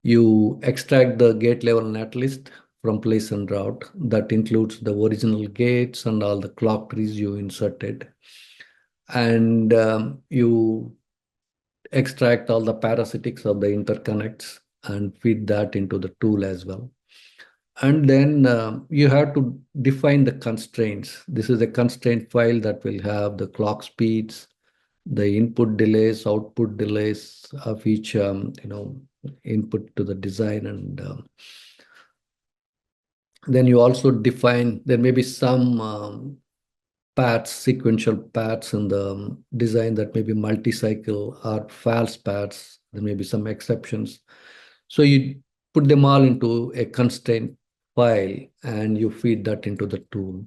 You extract the gate level netlist from place and route. That includes the original gates and all the clock trees you inserted. And you extract all the parasitics of the interconnects and feed that into the tool as well. And then you have to define the constraints. This is a constraint file that will have the clock speeds, the input delays, output delays of each input to the design. And then you also define, there may be some paths, sequential paths in the design that may be multi-cycle or false paths. There may be some exceptions. So you put them all into a constraint file and you feed that into the tool.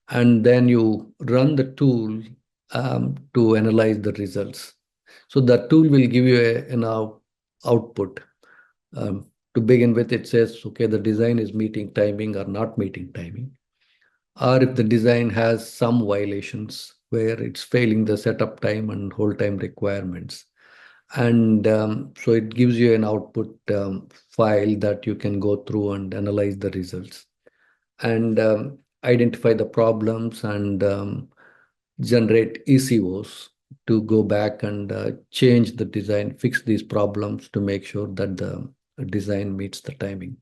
And then you run the tool to analyze the results. So the tool will give you an output. To begin with, it says, okay, the design is meeting timing or not meeting timing. Or if the design has some violations where it's failing the setup time and hold time requirements. And so it gives you an output file that you can go through and analyze the results and identify the problems and generate ECOs to go back and change the design, fix these problems to make sure that the design meets the timing.